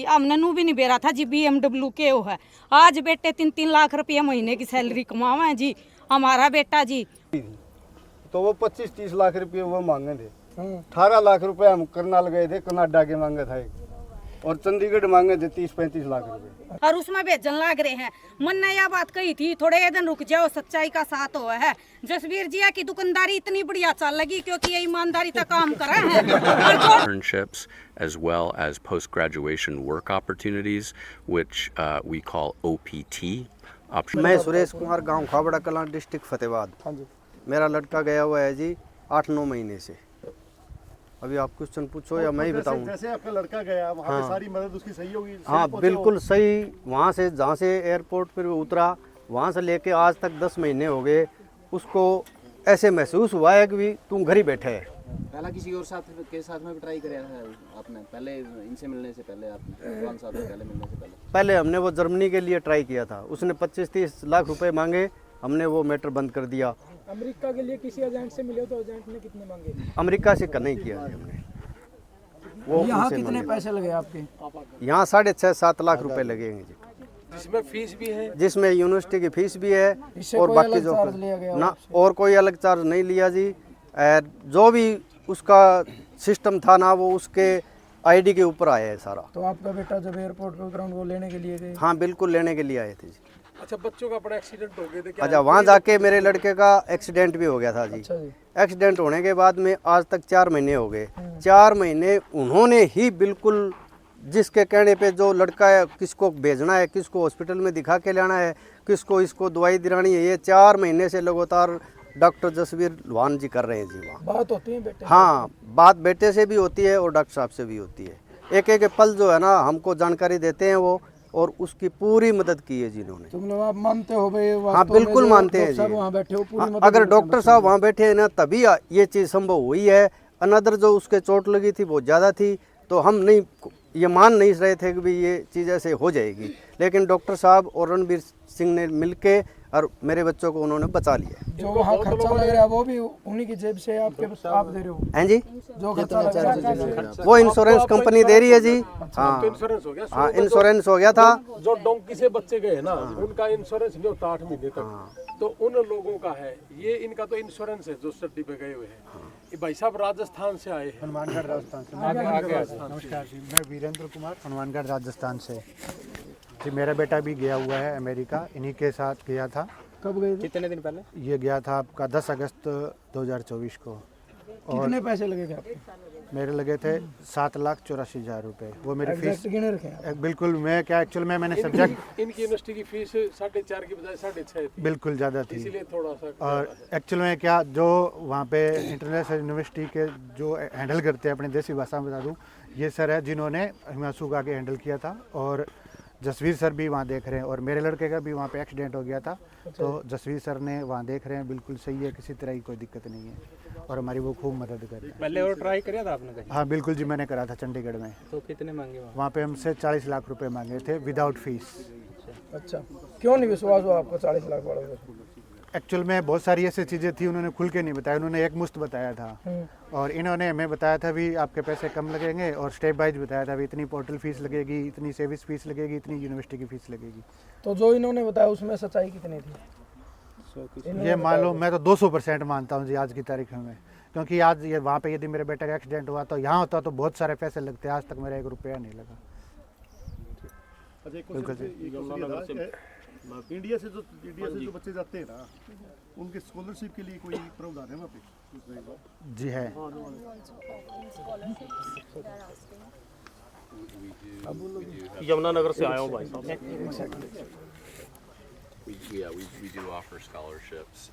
हमने नू भी नहीं बेरा था जी BMW के वो है। आज बेटे 3-3 लाख रुपया महीने की सैलरी कमावा है जी हमारा बेटा जी। तो वो 25-30 लाख रुपये वो मांगे थे। 18 लाख रुपए हम करनाल गए थे, कनाडा के मांगे था और चंडीगढ़ मांगे थे 30-35 लाख रुपए और उसमें भेजन लाग रहे हैं। मन ने यह बात कही थी थोड़े एक दिन रुक जाओ सच्चाई का साथ हुआ है। जसवीर जी की दुकानदारी इतनी बढ़िया चल लगी क्योंकि ये ईमानदारी का काम करा है। Internships as well as post-graduation work opportunities, which we call OPT. मैं सुरेश कुमार, गांव खाबड़ा कलां, डिस्ट्रिक्ट फतेहाबाद। मेरा लड़का गया हुआ है जी 8-9 महीने से। अभी आप क्वेश्चन पूछो या मैं ही बताऊं? जैसे आपका लड़का गया वहाँ पे सारी मदद उसकी सही होगी? हाँ बिल्कुल सही। वहाँ से जहाँ से एयरपोर्ट पर उतरा वहाँ से लेके आज तक 10 महीने हो गए, उसको ऐसे महसूस हुआ है कि तुम घर ही बैठे है। पहला किसी और के साथ में भी ट्राई कराया है आपने? पहले इनसे मिलने से पहले आपने 5 साल पहले मिलने से पहले हमने वो जर्मनी के लिए ट्राई किया था, उसने 25-30 लाख रुपए मांगे, हमने वो मैटर बंद कर दिया। अमेरिका के लिए किसी एजेंट से मिले तो एजेंट ने कितने मांगे? अमेरिका से नहीं किया हमने। वो यहाँ कितने पैसे लगे आपके? यहाँ 6.5-7 लाख रुपए लगेंगे जी, जिसमें फीस भी है, जिसमें यूनिवर्सिटी की फीस भी है और बाकी जो ना और कोई अलग चार्ज नहीं लिया जी। जो भी उसका सिस्टम था ना वो उसके आईडी के ऊपर आया है सारा। तो आपका बेटा जब एयरपोर्ट पे उतरा वो लेने के लिए गए? हाँ बिल्कुल लेने के लिए आए थे जी। अच्छा, बच्चों का बड़ा एक्सीडेंट हो गया था क्या? अच्छा, वहाँ जाके मेरे लड़के का एक्सीडेंट भी हो गया था जी। अच्छा जी। एक्सीडेंट होने के बाद में आज तक 4 महीने हो गए। 4 महीने उन्होंने ही बिल्कुल जिसके कहने पे जो लड़का है किसको भेजना है, किसको हॉस्पिटल में दिखा के लाना है, किसको इसको दवाई दिलानी है, ये 4 महीने से लगातार डॉक्टर जसवीर लोहान जी कर रहे हैं जी। वहाँ बात होती है बेटे? हाँ, बात बेटे से भी होती है और डॉक्टर साहब से भी होती है। एक एक पल जो है ना हमको जानकारी देते हैं वो, और उसकी पूरी मदद की है जिन्होंने। तुम लोग आप मानते हो भाई? हाँ बिल्कुल मानते हैं जी। वहाँ बैठे हो पूरी मदद? अगर डॉक्टर साहब वहाँ बैठे हैं ना तभी ये चीज़ संभव हुई है। अनदर जो उसके चोट लगी थी वो ज़्यादा थी, तो हम नहीं ये मान नहीं रहे थे कि भाई ये चीज़ ऐसे हो जाएगी, लेकिन डॉक्टर साहब और रणबीर सिंह ने मिलके और मेरे बच्चों को उन्होंने बचा लिया। जो वहाँ खर्चा लग रहा है वो भी उन्हीं की जेब से आप दे रहे हो? हैं जी, जो खर्चा लग रहा है वो इंश्योरेंस कंपनी दे रही है जी। हाँ हाँ, इंश्योरेंस हो गया था। जो डोंकी से बच्चे गए ना उनका इंश्योरेंस नहीं होता 8 महीने तक, तो उन लोगों का है ये। इनका तो इंश्योरेंस है जो सर्दी पे गए हुए हैं। ये भाई साहब राजस्थान से आए हैं, हनुमानगढ़ राजस्थान से। नमस्कार जी, मैं वीरेंद्र कुमार, हनुमानगढ़ राजस्थान से जी। मेरा बेटा भी गया हुआ है अमेरिका, इन्हीं के साथ गया था। कब गए थे? कितने दिन पहले? ये गया था आपका 10 अगस्त 2024 को। और कितने पैसे लगे थे आपके? मेरे लगे थे 7,84,000 रुपए। वो मेरी फीस गिने रखे हैं? बिल्कुल। मैं क्या एक्चुअल में मैंने सब्जेक्ट इनकी यूनिवर्सिटी की फीस 4.5 की बजाय 6.5 थी, बिल्कुल ज़्यादा थी, इसीलिए थोड़ा सा। और एक्चुअल में क्या जो वहाँ पे इंटरनेशनल यूनिवर्सिटी के जो हैंडल करते हैं, अपनी देसी भाषा में बता दूँ, ये सर है जिन्होंने हिमांशु का आगे हैंडल किया था, और जसवीर सर भी वहाँ देख रहे हैं। और मेरे लड़के का भी वहाँ पे एक्सीडेंट हो गया था, तो जसवीर सर ने वहाँ देख रहे हैं, बिल्कुल सही है, किसी तरह की कोई दिक्कत नहीं है, और हमारी वो खूब मदद कर रहे हैं। पहले और ट्राई किया था आपने कहीं? हाँ बिल्कुल जी, मैंने करा था चंडीगढ़ में। तो कितने मांगे वहाँ पे हमसे 40 लाख रुपए मांगे थे विदाउट फीस। अच्छा, क्यों नहीं विश्वास हुआ आपको 40 लाख वाला? एक्चुअल में बहुत सारी ऐसी चीज़ें थी, उन्होंने खुल के नहीं बताया, उन्होंने एक मुश्त बताया था, और इन्होंने हमें बताया था भी आपके पैसे कम लगेंगे, और स्टेप वाइज बताया था भी इतनी पोर्टल फीस लगेगी, इतनी सर्विस फीस लगेगी, इतनी यूनिवर्सिटी की फीस लगेगी। तो जो इन्होंने बताया उसमें सच्चाई कितनी थी? ये मान लो मैं तो 200% मानता हूँ जी आज की तारीख में, क्योंकि आज ये वहाँ पे यदि मेरे बेटे का एक्सीडेंट हुआ तो यहाँ होता तो बहुत सारे पैसे लगते, आज तक मेरा 1 रुपया नहीं लगा। इंडिया से जो बच्चे जाते हैं ना उनके स्कॉलरशिप के लिए कोई प्रावधान है वहाँ पे? जी है। यमुनानगर से आया हूँ भाई साहब। We do offer scholarships.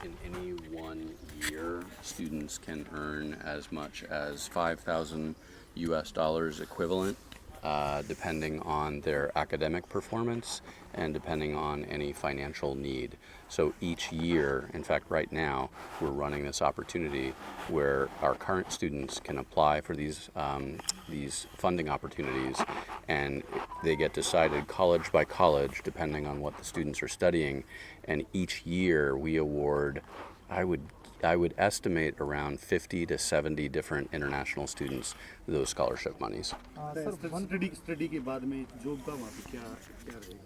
In any one year, students can earn as much as $5,000 equivalent, depending on their academic performance and depending on any financial need. So each year, in fact right now, we're running this opportunity where our current students can apply for these funding opportunities, and they get decided college by college depending on what the students are studying, and each year we award, I would I would estimate around 50 to 70 different international students those scholarship monies. Study के बाद में job का वहाँ पे क्या क्या रहेगा?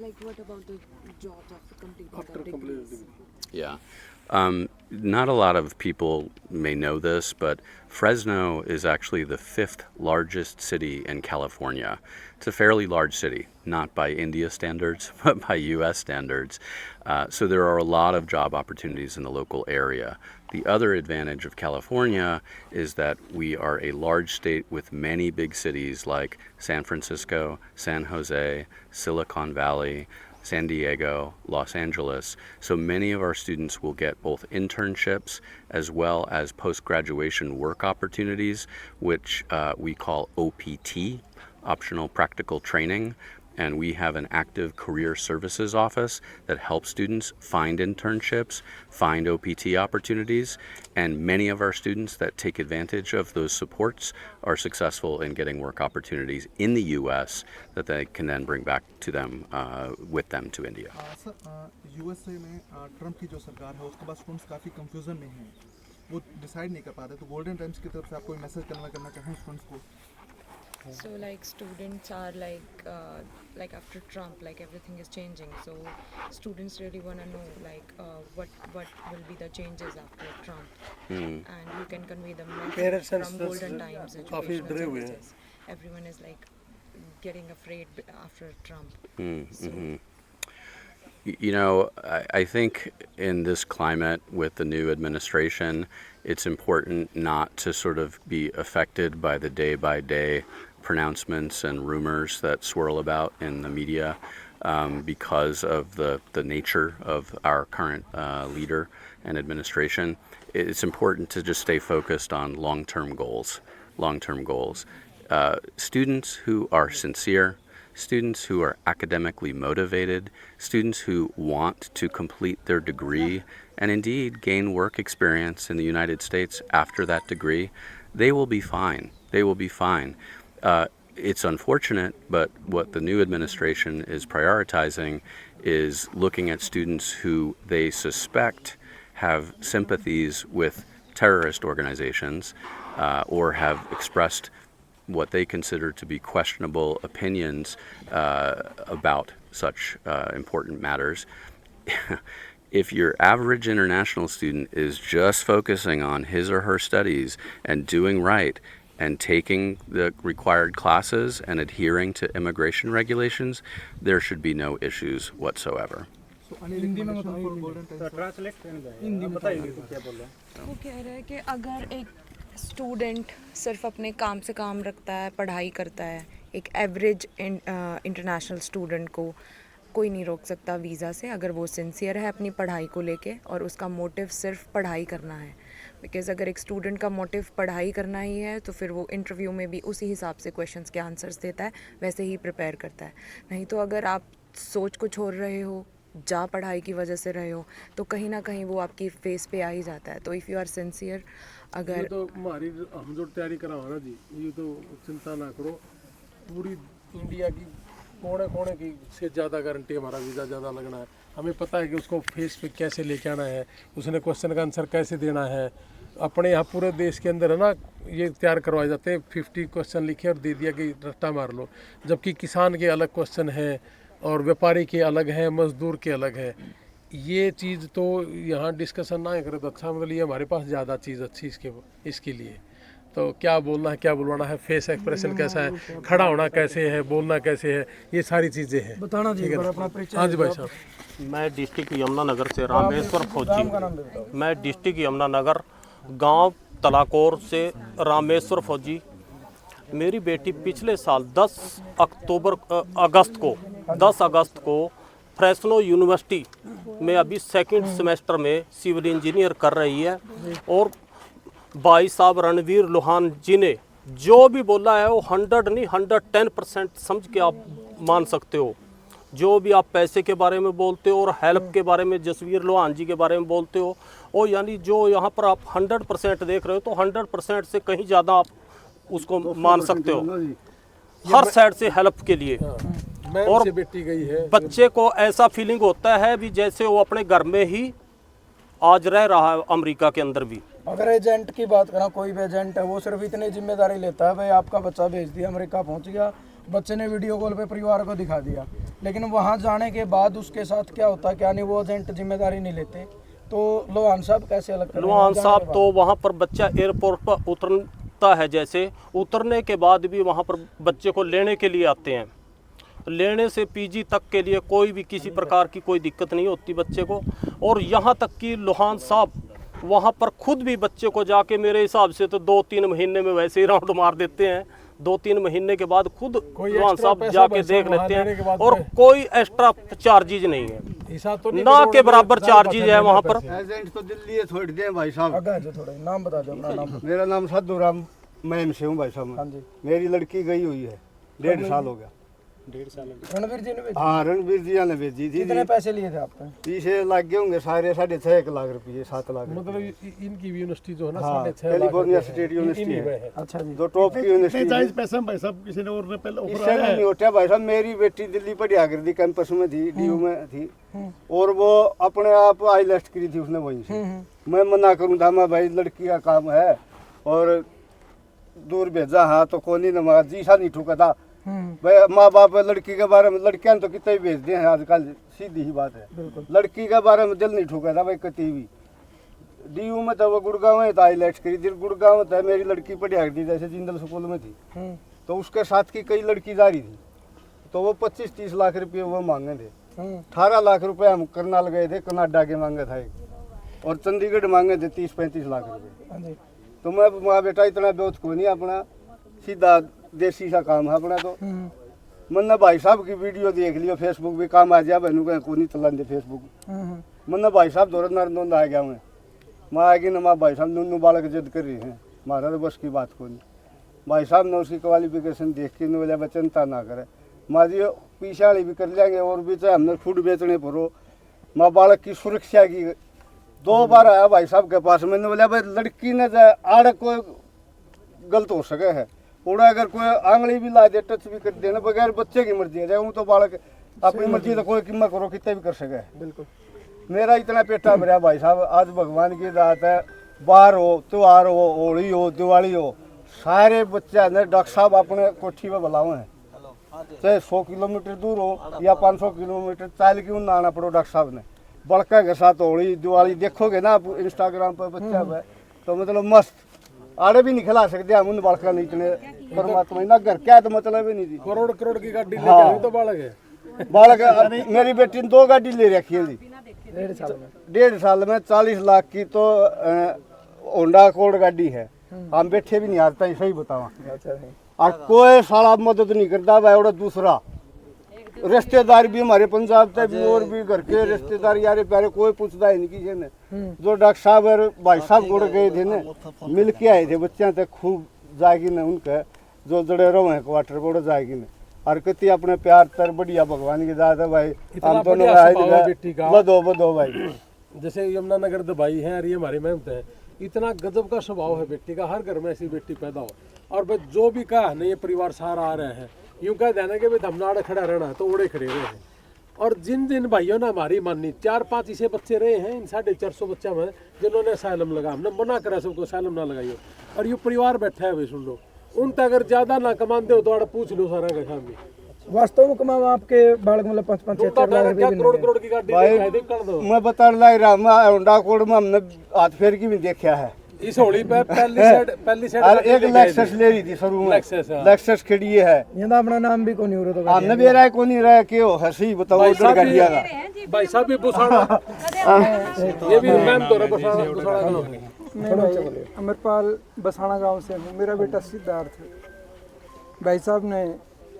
Like what about the jobs after completing the degrees? Yeah. Not a lot of people may know this, but Fresno is actually the 5th largest city in California. It's a fairly large city, not by India standards, but by US standards. So there are a lot of job opportunities in the local area. The other advantage of California is that we are a large state with many big cities like San Francisco, San Jose, Silicon Valley, San Diego, Los Angeles. So many of our students will get both internships as well as post-graduation work opportunities, which we call OPT, Optional Practical Training. And we have an active career services office that helps students find internships, find OPT opportunities, and many of our students that take advantage of those supports are successful in getting work opportunities in the US that they can then bring back to them, with them to India. Sir USA में Trump की जो सरकार है उसके बाद students काफ़ी confusion में हैं, वो डिसाइड नहीं कर पाते, तो गोल्डन टाइम्स की तरफ से आप कोई मैसेज करना चाहें स्टूडेंट्स को? So like students are like after Trump, like everything is changing. So students really want to know like what will be the changes after Trump, and you can convey them message from Golden Times educational services. Everyone is like getting afraid after Trump. So, You know, I think in this climate with the new administration, it's important not to sort of be affected by the day-by-day pronouncements and rumors that swirl about in the media because of the nature of our current leader and administration. It's important to just stay focused on long-term goals. Students who are sincere, students who are academically motivated, students who want to complete their degree and indeed gain work experience in the United States after that degree, they will be fine. It's unfortunate, but what the new administration is prioritizing is looking at students who they suspect have sympathies with terrorist organizations or have expressed what they consider to be questionable opinions about such important matters. If your average international student is just focusing on his or her studies and doing right and taking the required classes and adhering to immigration regulations, there should be no issues whatsoever. वो कह रहे हैं कि अगर एक student सिर्फ अपने काम से काम रखता है, पढ़ाई करता है, एक एवरेज इंटरनेशनल स्टूडेंट को कोई नहीं रोक सकता वीज़ा से अगर वो सिंसियर है अपनी पढ़ाई को लेके और उसका मोटिव सिर्फ पढ़ाई करना है. बिकॉज़ अगर एक स्टूडेंट का मोटिव पढ़ाई करना ही है तो फिर वो इंटरव्यू में भी उसी हिसाब से क्वेश्चंस के आंसर्स देता है, वैसे ही प्रिपेयर करता है. नहीं तो अगर आप सोच को छोड़ रहे हो, जा पढ़ाई की वजह से रहे हो, तो कहीं ना कहीं वो आपकी फेस पे आ ही जाता है. तो इफ़ यू आर सिंसियर, अगर तो हमारी हम जो तैयारी करा हो ना जी, ये तो चिंता ना करो, पूरी इंडिया की कोने कोने की से ज़्यादा गारंटी हमारा वीज़ा ज़्यादा लगना है. हमें पता है कि उसको फेस पे कैसे लेके आना है, उसने क्वेश्चन का आंसर कैसे देना है. अपने यहाँ पूरे देश के अंदर है ना ये तैयार करवाए जाते हैं, 50 क्वेश्चन लिखे और दे दिया कि रट्टा मार लो. जबकि किसान के अलग क्वेश्चन है और व्यापारी के अलग हैं, मजदूर के अलग है. ये चीज़ तो यहाँ डिस्कशन ना करें तो अच्छा, मतलब ये हमारे पास ज़्यादा चीज़ अच्छी इसके लिए. तो क्या बोलना है, क्या बुलवाना है, फेस एक्सप्रेशन कैसा है, खड़ा होना कैसे है, बोलना कैसे है, ये सारी चीज़ें हैं. बताना जी अपना परिचय. हाँ जी भाई साहब. मैं डिस्ट्रिक्ट यमुनानगर से रामेश्वर फौजी. मैं डिस्ट्रिक्ट यमुनानगर गांव तलाकोर से रामेश्वर फौजी. मेरी बेटी पिछले साल 10 अगस्त को फ्रेस्नो यूनिवर्सिटी में अभी सेकंड सेमेस्टर में सिविल इंजीनियर कर रही है. और भाई साहब रणवीर लोहान जी ने जो भी बोला है वो 100 नहीं 110% समझ के आप मान सकते हो. जो भी आप पैसे के बारे में बोलते हो और हेल्प के बारे में जसवीर लोहान जी के बारे में बोलते हो, और यानी जो यहाँ पर आप 100% देख रहे हो तो 100% से कहीं ज़्यादा आप उसको मान सकते हो. हर साइड से हेल्प के लिए. और बेटी गई है, बच्चे को ऐसा फीलिंग होता है भी जैसे वो अपने घर में ही आज रह रहा है अमेरिका के अंदर भी। अगर एजेंट की बात करें, कोई भी एजेंट है वो सिर्फ इतनी जिम्मेदारी लेता है, भाई आपका बच्चा भेज दिया, अमेरिका पहुंच गया, बच्चे ने वीडियो कॉल पे परिवार को दिखा दिया, लेकिन वहां जाने के बाद उसके साथ क्या होता है क्या नहीं, वो एजेंट जिम्मेदारी नहीं लेते। तो लोहान साहब कैसे अलग करें? लोहान साहब तो वहाँ पर बच्चा एयरपोर्ट पर उतरता है, जैसे उतरने के बाद भी वहाँ पर बच्चे को लेने के लिए आते हैं। लेने से पीजी तक के लिए कोई भी किसी प्रकार की कोई दिक्कत नहीं होती बच्चे को। और यहाँ तक कि लोहान साहब वहाँ पर खुद भी बच्चे को जाके मेरे हिसाब से तो 2-3 महीने में वैसे ही राउंड मार देते हैं। 2-3 महीने के बाद खुद लोहान साहब जाके देख लेते हैं और कोई एक्स्ट्रा चार्जेज नहीं है, तो ना के बराबर चार्जेज है वहाँ पर। एजेंट तो दिल्ली छोड़ दिए भाई साहब। आगे जो थोड़ा नाम बता दो अपना नाम। मेरा नाम साधु राम मैम से हूँ भाई साहब। हाँ जी। मेरी लड़की गई हुई है, 1.5 साल हो गया। रणवीर जी ने भेजी? हाँ रणवीर जी ने भेजी थी। कितने पैसे लिए थे आपने? पीछे लग गए होंगे सारे 6.5 लाख रुपये, 7 लाख। मतलब इनकी यूनिवर्सिटी जो है ना, हाँ, 6.5 लाख कैलिफोर्निया स्टेट यूनिवर्सिटी है। अच्छा जी। जो टॉप की यूनिवर्सिटी है। पैसा भाई साहब किसी ने और ने पहले इससे नहीं होता भाई साहब। मेरी बेटी दिल्ली पढ़िया करती, कैंपस में थी, DU में थी, और वो अपने आप IELTS करी थी उसने वहीं से। मैं मना करूँ था, मैं भाई लड़की का काम है और दूर भेजा, हाँ तो कोनी नमाज जी सा नहीं ठुका था भाई। माँ बाप लड़की के बारे में, लड़कियां तो कितने भी भेजते हैं आजकल, सीधी ही बात है। लड़की के बारे में दिल नहीं ठुका था भाई कती भी। DU में तो वो गुड़गांव में था, IELTS करी थी गुड़गांव में था। मेरी लड़की पढ़िया करती जैसे जिंदल स्कूल में थी, तो उसके साथ की कई लड़की जा रही थी, तो वो 25-30 लाख रुपये वो मांगे थे। 18 लाख रुपए हम करनाल गए थे, कनाडा के मांगे था एक, और चंडीगढ़ मांगे थे 30-35 लाख रुपए। तो मैं माँ बेटा इतना बेवत को नहीं, अपना सीधा देसी सा काम है अपना। तो मन्ना भाई साहब की वीडियो देख लियो, फेसबुक भी काम आ जाए, बहनों को नहीं चला दे फेसबुक। मन्ना भाई साहब दौरत नरनोंद आ गया मैं आएगी ना, माँ भाई साहब नूनू बालक जिद कर रही हैं, मारा तो बस की बात को नहीं। भाई साहब ने उसकी क्वालिफिकेशन देख के बोला बच्चा चिंता ना करे, माँ जी पीछे वाली भी कर लेंगे, और भी चाहे हमने फूड बेचने पर हो, माँ बालक की सुरक्षा की। 2 बार आया भाई साहब के पास, मैंने बोला भाई लड़की ने आड़ कोई गलत हो सके है, थोड़ा अगर कोई आंगली भी ला दे, टच भी कर देना, बगैर बच्चे की मर्जी है, वो तो बालक अपनी मर्जी तो कोई कीमत करो कितने भी कर सके। बिल्कुल। मेरा इतना पेटा भरा भाई साहब, आज भगवान की रात है, बाहर हो, त्योहार हो, होली हो, दिवाली हो, सारे बच्चे ने डॉक्टर साहब अपने कोठी में बुलाओ हैं, चाहे 100 किलोमीटर दूर हो या 500 किलोमीटर चाल क्यों ना आना पड़ो। डॉक्टर साहब ने बड़का के साथ होली दिवाली देखोगे ना आप इंस्टाग्राम पर बच्चा है, तो मतलब मस्त आड़े भी नहीं खिला सकते हम उन बालका नहीं, इतने परमात्मा ना घर क्या तो मतलब ही नहीं थी। करोड़ की गाड़ी लेके आए तो बालक है। बालक मेरी बेटी ने 2 गाड़ी ले रखी है, 1.5 साल में 40 लाख की तो होंडा अकॉर्ड गाड़ी है। हम बैठे भी नहीं हारता, सही बतावा। और कोई साला मदद नहीं करता भाई। और दूसरा रिश्तेदार भी हमारे पंजाब से भी और भी घर के रिश्तेदार यारे प्यारे कोई पूछता ही नहीं किसी ने। जो डॉक्टर साहब और भाई साहब गुड़ गए थे ना, मिल के आए थे बच्चे तक, खूब जाएगी न उनके जो जड़े रहो हैं क्वार्टर बोर्ड जाएगी न, और कितनी अपने प्यार तर बढ़िया भगवान की दाद है भाई। हम दोनों बदो भाई, जैसे यमुनानगर दवाई है, ये हमारी मेहनत है, इतना गजब का स्वभाव है बेटी का, हर घर में ऐसी बेटी पैदा हो। और भाई जो भी कहा ना, ये परिवार सारा आ रहे हैं, यूँ कह देना कि भाई धमनाड़ खड़ा रहना तो ओड़े खड़े रहे हैं। और जिन जिन भाइयों ने हमारी मानी, 4-5 ऐसे बच्चे रहे हैं इन 450 बच्चा में जिन्होंने असैलम लगा, हमने मना करा सबको असैलम ना लगाइयो। और ये परिवार बैठा है भाई, सुन लो, उन तक अगर ज्यादा ना कमाते हो तो आड़ पूछ लो सारा के सामने। वास्तव में कमाओ आपके बालक मतलब 5-6 लाख रुपए करोड़ की गाड़ी कर दो। मैं बता रहा हूँ होंडा कोड में हमने हाथ फेर की भी देखा है। इस होली पे पहली साइड और एक लेक्सस ले रही थी शुरू में, लेक्सस खड़ी है। ये ना अपना नाम भी कोनी हो रहा तो हमने भी रहा है कोनी रहा कि हो हंसी बताओ उधर गाड़िया का भाई साहब भी बुसाड़ा ये भी मैम तो बुसाड़ा का मैं भाई अमरपाल बसाना गांव से हूँ। मेरा बेटा सिद्धार्थ भाई साहब ने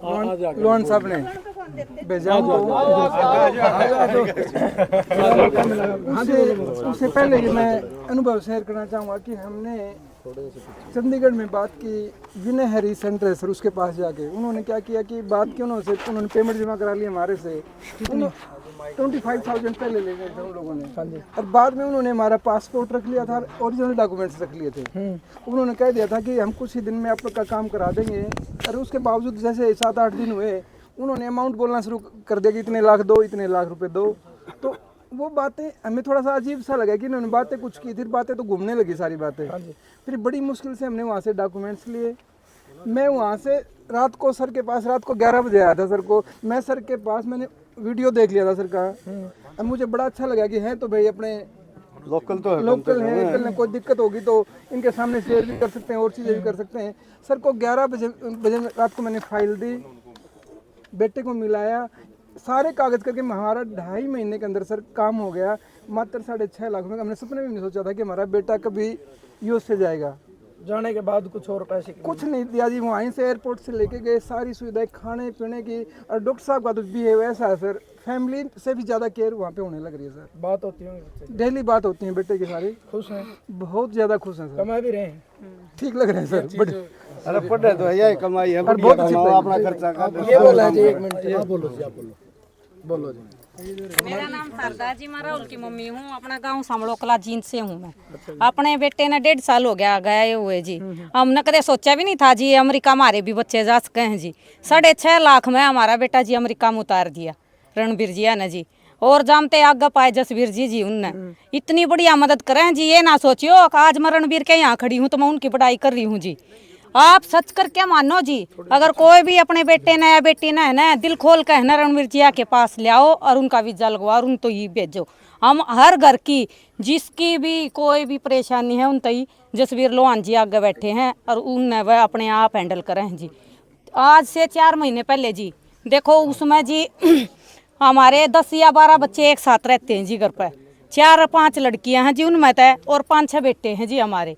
लोहान साहब ने भेजा हाँ जी। उससे पहले कि मैं अनुभव शेयर करना चाहूँगा कि हमने चंडीगढ़ में बात की विनय हैरी सेंटर सर, उसके पास जाके उन्होंने क्या किया कि बात की उन्होंने पेमेंट जमा करा ली हमारे से। 25,000 पहले ले गए थे उन लोगों ने, और बाद में उन्होंने हमारा पासपोर्ट रख लिया था, ओरिजिनल डॉक्यूमेंट्स रख लिए थे। उन्होंने कह दिया था कि हम कुछ ही दिन में आप लोग का काम करा देंगे, और उसके बावजूद जैसे 7-8 दिन हुए उन्होंने अमाउंट बोलना शुरू कर दिया कि इतने लाख दो, इतने लाख रुपए दो। तो वो बातें हमें थोड़ा सा अजीब सा लगा कि इन्होंने बातें कुछ की थी, बातें तो घूमने लगी सारी बातें। फिर बड़ी मुश्किल से हमने वहाँ से डॉक्यूमेंट्स लिए। मैं वहाँ से रात को सर के पास, रात को 11 बजे आया था सर को, मैं सर के पास मैंने वीडियो देख लिया था सर का। अब मुझे बड़ा अच्छा लगा कि है तो भाई अपने लोकल तो है, लोकल है, कल में कोई दिक्कत होगी तो इनके सामने शेयर भी कर सकते हैं और चीज़ें भी कर सकते हैं। सर को 11 बजे रात को मैंने फाइल दी, बेटे को मिलाया, सारे कागज़ करके हमारा 2.5 महीने के अंदर सर काम हो गया। मात्र 6.5 लाख में हमने सपने में नहीं सोचा था कि हमारा बेटा कभी यूएस से जाएगा। जाने के बाद कुछ और पैसे कुछ नहीं दिया जी, वहीं से एयरपोर्ट से लेके गए, सारी सुविधाएं खाने पीने की। और डॉक्टर साहब का तो बिहेव ऐसा है सर, फैमिली से भी ज़्यादा केयर वहाँ पे होने लग रही है सर। बात होती है डेली बात होती है बेटे की, सारी खुश हैं, बहुत ज़्यादा खुश हैं सर, कमा भी रहे हैं, ठीक लग रहे हैं सर। बड़े अरे पढ़े तो यही कमाई है, बहुत अच्छी अपना खर्चा कर। ये बोला जी 1 मिनट, आप बोलो जी, आप बोलो जी। मेरा नाम शारदा जी, मैं राहुल की मम्मी हूँ, अपना गांव सामड़ो कला जींद से हूँ मैं। अपने बेटे ने 1.5 साल हो गया गए हुए जी। हमने कदे सोचा भी नहीं था जी अमेरिका हमारे भी बच्चे जा सके हैं जी। 6.5 लाख में हमारा बेटा जी अमेरिका में उतार दिया रणबीर जी ने जी। और जानते आगे पाए जसवीर जी उनने इतनी बढ़िया मदद करें जी। ये ना सोचियो आज मैं रणबीर के यहाँ खड़ी हूँ तो मैं उनकी पढ़ाई कर रही हूँ जी। आप सच कर क्या मानो जी, अगर कोई भी अपने बेटे ने या बेटी ने है ना दिल खोल के है ना रणबीर जी के पास ले आओ और उनका वीजा लगवाओ और उन तो ही भेजो। हम हर घर की जिसकी भी कोई भी परेशानी है उन तई जसवीर लोहान जी आगे बैठे हैं और उनने वह अपने आप हैंडल करें हैं जी। आज से 4 महीने पहले जी देखो उसमें जी हमारे 10 या 12 बच्चे एक साथ रहते हैं जी घर पर। 4-5 लड़कियां हैं जी उनमें तय और 5-6 बेटे हैं जी हमारे,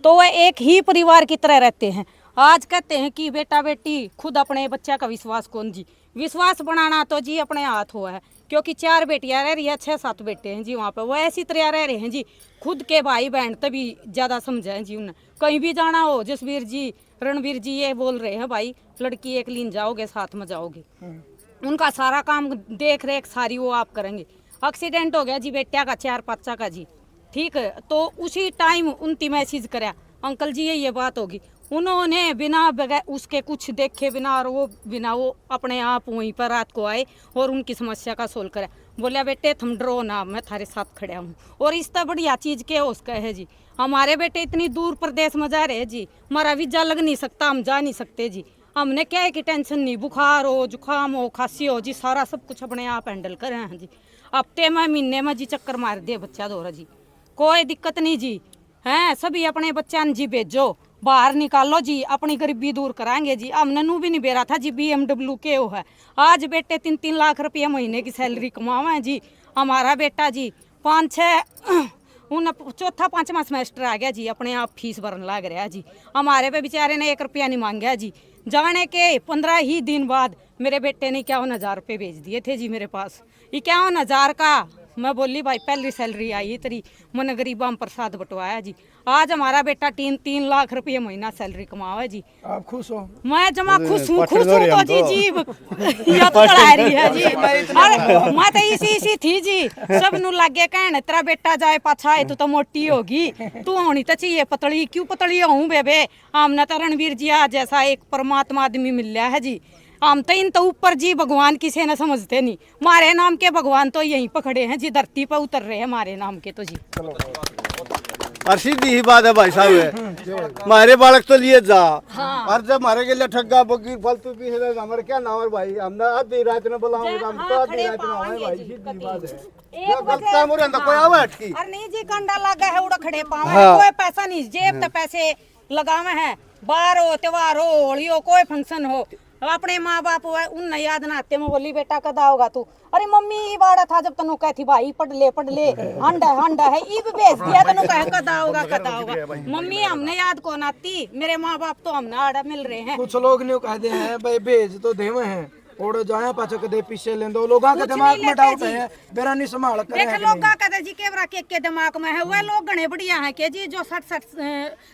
तो वह एक ही परिवार की तरह रहते हैं। आज कहते हैं कि बेटा बेटी खुद अपने बच्चा का विश्वास कौन जी, विश्वास बनाना तो जी अपने हाथ हुआ है। क्योंकि 4 बेटियां रह रही है, 6-7 बेटे हैं जी वहाँ पे, वह ऐसी तरह रह रहे हैं जी। खुद के भाई बहन तभी ज़्यादा समझे जी उन्हें। कहीं भी जाना हो जसवीर जी रणबीर जी ये बोल रहे हैं भाई लड़की एक लीन जाओगे साथ में जाओगे। उनका सारा काम देख रेख सारी वो आप करेंगे। एक्सीडेंट हो गया जी बेटिया का 4-5 का जी, ठीक है, तो उसी टाइम उनती मैसेज कराया अंकल जी ये बात होगी। उन्होंने बिना बगैर उसके कुछ देखे बिना और वो बिना वो अपने आप वहीं पर रात को आए और उनकी समस्या का सोल्व करा। बोलिया बेटे तुम डरो ना, मैं थारे साथ खड़ा हूँ। और इस तरह बढ़िया चीज़ के हो उसका है जी। हमारे बेटे इतनी दूर प्रदेश में जा रहे हैं जी, हमारा वीजा लग नहीं सकता, हम जा नहीं सकते जी। हमने क्या है कि टेंशन नहीं, बुखार हो जुकाम हो खांसी हो जी सारा सब कुछ अपने आप हैंडल कर रहे हैं जी। हफ्ते में महीने में जी चक्कर मार दिए बच्चा दौरा जी, कोई दिक्कत नहीं जी। हैं सभी अपने बच्चा जी भेजो बाहर निकालो जी, अपनी गरीबी दूर कराएंगे जी। हमने नू भी नहीं बेरा था जी BMW के वो है। आज बेटे 3-3 लाख रुपये महीने की सैलरी कमावा है जी। हमारा बेटा जी 5-6 4था-5वां सेमेस्टर आ गया जी, अपने आप फीस भरने लग रहा है जी। हमारे पे बेचारे ने 1 रुपया नहीं मांगा जी। जाने के 15 ही दिन बाद मेरे बेटे ने 51,000 रुपये भेज दिए थे जी मेरे पास। 51,000 का मैं बोली भाई पहली सैलरी आई तेरी, मैंने गरीबा में प्रसाद बंटवाया जी। आज हमारा बेटा 3 लाख रुपये महीना सैलरी कमावा है जी। आप खुश हो? मैं जमा खुश हूँ तो जी जीव ये तो चढ़ा रही है जी। अरे मैं तो इसी थी जी, सब नु लागे कहने तेरा बेटा जाए पाछा है तो मोटी होगी, तू होनी तो चाहिए पतली। क्यों पतली हूँ बेबे, हमने तो रणबीर जी आज जैसा एक परमात्मा आदमी मिल रहा है जी। हम तो इन तो ऊपर जी भगवान किसी न समझते नहीं, हमारे नाम के भगवान तो यहीं पकड़े हैं जी, धरती पर उतर रहे हैं हमारे नाम के तो जी। और सीधी ही बात है भाई साहब है, हमारे बालक तो लिए जा और जब हमारे के लिए ठग्गा बगी फालतू भी है हमारे क्या नाम है भाई, हमने आधी रात में बुलाओगे हम तो आधी रात में आए भाई। सीधी बात है गलता मोरे अंदर कोई आवे अटकी अरे नहीं जी कंडा लगा है उड़ा खड़े पावे, कोई पैसा नहीं जेब तो पैसे लगावे हैं। बार हो त्योहार हो होली हो कोई फंक्शन हो, अपने माँ बाप हुआ उन याद ना आते। मैं बोली बेटा कदा होगा तू, अरे मम्मी बाड़ा था जब तनु कहती भाई पढ़ ले हंडा है इब भेज दिया तनु कहे कदा होगा मम्मी हमने याद कौन आती, मेरे माँ बाप तो हमने आड़ा मिल रहे हैं। कुछ लोग ने कहते हैं भाई भेज तो देवे हैं और जाया पाछो कदे पीछे ले दो, लोगों के दिमाग में डाउट है बेरा नहीं संभाल कर देख लोग का कहते जी केवरा के दिमाग में है, वह लोग गणे बढ़िया है के जी जो 60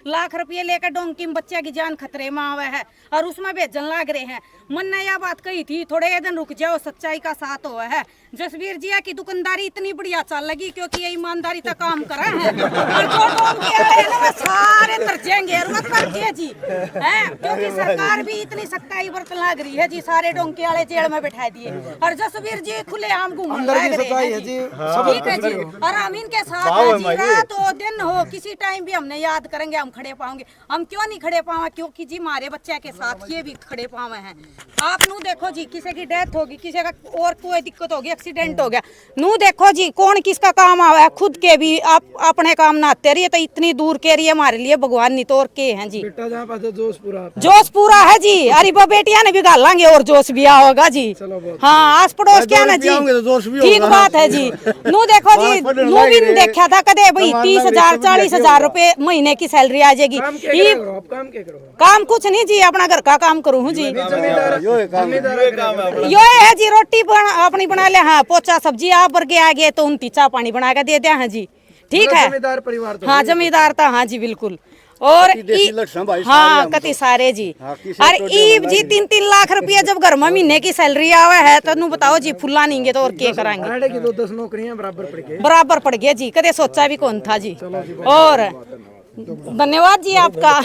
लाख रुपये लेकर डोंकी में बच्चे की जान खतरे में आवे है और उसमें भेजन लाग रहे हैं। मन ने यह बात कही थी थोड़े दिन रुक जाओ सच्चाई का साथ हुआ है। जसवीर जी की दुकानदारी इतनी बढ़िया चल लगी क्योंकि ये ईमानदारी तक काम करा है और जो डोंकी आए ना सारे तरजेंगे जी है, क्योंकि सरकार भी इतनी सख्ताई बरतन लग रही है जी। सारे डोंकी वाले जेल में बैठा दिए और जसवीर जी खुले आम घूम अंदर की रहे सच्चाई हैं है जी। जी ठीक है जी। और हम इनके साथ हैं जी, रात हो दिन हो किसी टाइम भी हमने याद करेंगे, हम खड़े पाएंगे। हम क्यों नहीं खड़े पावे? क्योंकि जी हमारे बच्चे के साथ ये भी खड़े पावे हैं। आप नू देखो जी, किसी की डेथ होगी, किसी का और कोई दिक्कत होगी, एक्सीडेंट हो गया, नू देखो जी कौन किसका काम आवा है, खुद के भी आप अपने काम ना आते रहिए तो इतनी दूर के रही हमारे लिए भगवान नहीं तोड़ के हैं जी। बेटा जहाँ पास जोश पूरा जोश पूरा है जी। अरे वो बेटियां ने भी गालेंगे और जोश भी होगा जी। हाँ, आस पड़ोस क्या ना जी, ठीक बात है जी। नू देखो जी, नू भी नहीं देखा था कदे भाई 30,000 40,000 रुपए महीने की सैलरी आ जाएगी। काम कुछ नहीं जी, अपना घर का काम करूँ जी। यो है जी, रोटी अपनी बना ले, हाँ पोचा सब्जी आप वर्गे आ गए तो उनती चाय पानी बना के दे दिया है जी। ठीक है, जमींदार परिवार हाँ जमींदार था, हाँ जी बिल्कुल। और हाँ कति सारे जी। और ईब जी 3-3 लाख रुपया जब घर में महीने की सैलरी आवे है तो नू बताओ जी, फुल्ला नहीं तो और क्या कराएंगे? 2-10 नौकरियां बराबर पड़ गया जी, कदे सोचा भी कौन था जी। और धन्यवाद जी आपका।